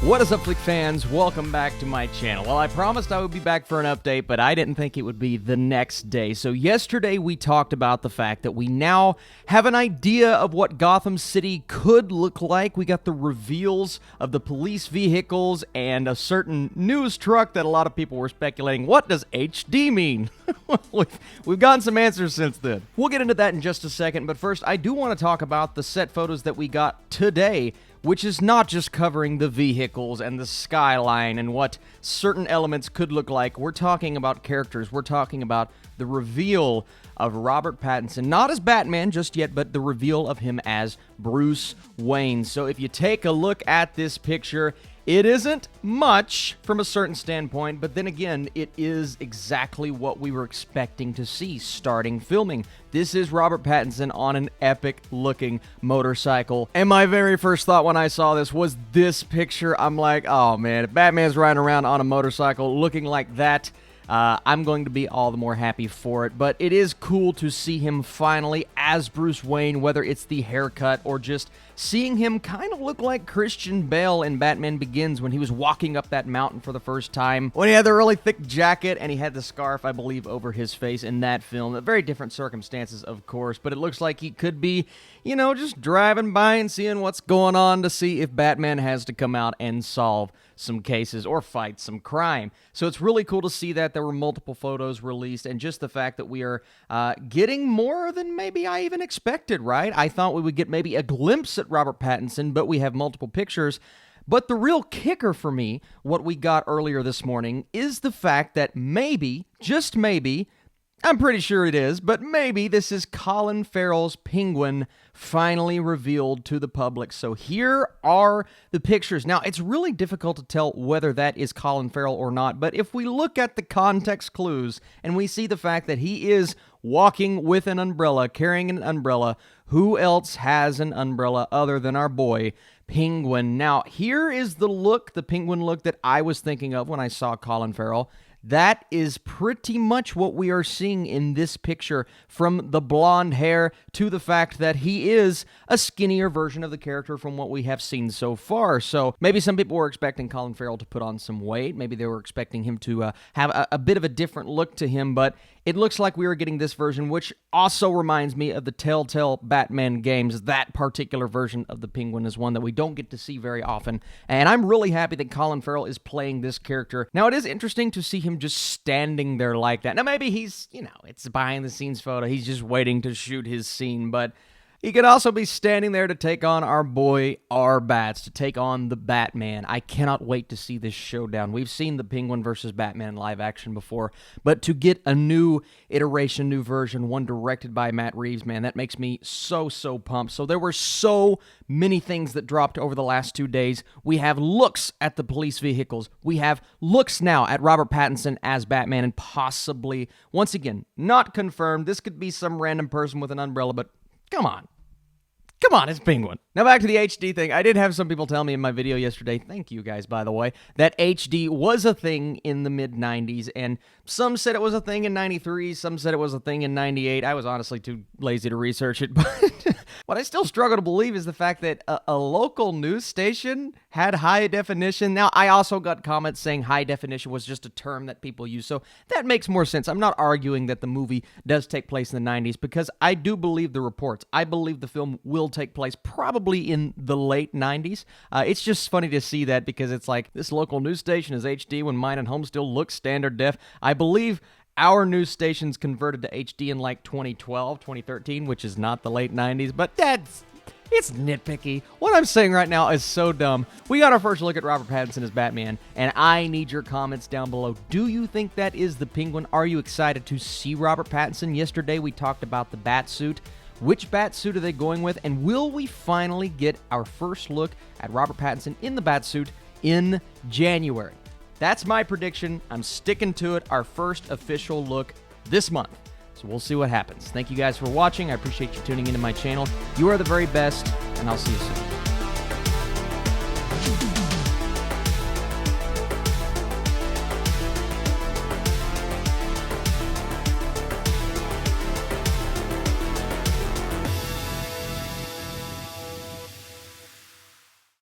What is up, Flick fans? Welcome back to my channel. Well, I promised I would be back for an update, but I didn't think it would be the next day. So yesterday we talked about the fact that we now have an idea of what Gotham City could look like. We got the reveals of the police vehicles and a certain news truck that a lot of people were speculating. What does HD mean? We've gotten some answers since then. We'll get into that in just a second, but first I do want to talk about the set photos that we got today, which is not just covering the vehicles and the skyline and what certain elements could look like. We're talking about characters. We're talking about the reveal of Robert Pattinson, not as Batman just yet, but the reveal of him as Bruce Wayne. So if you take a look at this picture, it isn't much from a certain standpoint, but then again, it is exactly what we were expecting to see starting filming. This is Robert Pattinson on an epic-looking motorcycle. And my very first thought when I saw this was this picture. I'm like, oh man, if Batman's riding around on a motorcycle looking like that, I'm going to be all the more happy for it. But it is cool to see him finally as Bruce Wayne, whether it's the haircut or just seeing him kind of look like Christian Bale in Batman Begins when he was walking up that mountain for the first time, when he had the really thick jacket and he had the scarf, I believe, over his face in that film. Very different circumstances, of course, but it looks like he could be, you know, just driving by and seeing what's going on to see if Batman has to come out and solve some cases or fight some crime. So it's really cool to see that there were multiple photos released, and just the fact that we are getting more than maybe I even expected, right? I thought we would get maybe a glimpse at Robert Pattinson, but we have multiple pictures. But the real kicker for me, what we got earlier this morning, is the fact that maybe, just maybe, I'm pretty sure it is, but maybe this is Colin Farrell's Penguin finally revealed to the public. So here are the pictures. Now, it's really difficult to tell whether that is Colin Farrell or not, but if we look at the context clues and we see the fact that he is walking with an umbrella, carrying an umbrella, who else has an umbrella other than our boy Penguin? Now, here is the look, the Penguin look that I was thinking of when I saw Colin Farrell. That is pretty much what we are seeing in this picture, from the blonde hair to the fact that he is a skinnier version of the character from what we have seen so far. So maybe some people were expecting Colin Farrell to put on some weight. Maybe they were expecting him to have a bit of a different look to him, but it looks like we are getting this version, which also reminds me of the Telltale Batman games. That particular version of the Penguin is one that we don't get to see very often, and I'm really happy that Colin Farrell is playing this character. Now, it is interesting to see him just standing there like that. Now, maybe he's, you know, it's a behind-the-scenes photo. He's just waiting to shoot his scene, but he could also be standing there to take on our boy, R-Bats, to take on the Batman. I cannot wait to see this showdown. We've seen the Penguin versus Batman in live action before, but to get a new iteration, new version, one directed by Matt Reeves, man, that makes me so pumped. So there were so many things that dropped over the last 2 days. We have looks at the police vehicles. We have looks now at Robert Pattinson as Batman, and possibly, once again, not confirmed. This could be some random person with an umbrella, but come on. Come on, it's Penguin. Now back to the HD thing. I did have some people tell me in my video yesterday, thank you guys, by the way, that HD was a thing in the mid-90s, and some said it was a thing in 93, some said it was a thing in 98. I was honestly too lazy to research it, but what I still struggle to believe is the fact that a local news station had high definition. Now, I also got comments saying high definition was just a term that people use, so that makes more sense. I'm not arguing that the movie does take place in the 90s, because I do believe the reports. I believe the film will take place probably in the late 90s. It's just funny to see that, because it's like, this local news station is HD when mine at home still looks standard def. I believe our news station's converted to HD in like 2012, 2013, which is not the late 90s, but it's nitpicky. What I'm saying right now is so dumb. We got our first look at Robert Pattinson as Batman, and I need your comments down below. Do you think that is the Penguin? Are you excited to see Robert Pattinson? Yesterday we talked about the bat suit. Which bat suit are they going with? And will we finally get our first look at Robert Pattinson in the bat suit in January? That's my prediction. I'm sticking to it. Our first official look this month. So we'll see what happens. Thank you guys for watching. I appreciate you tuning into my channel. You are the very best, and I'll see you soon.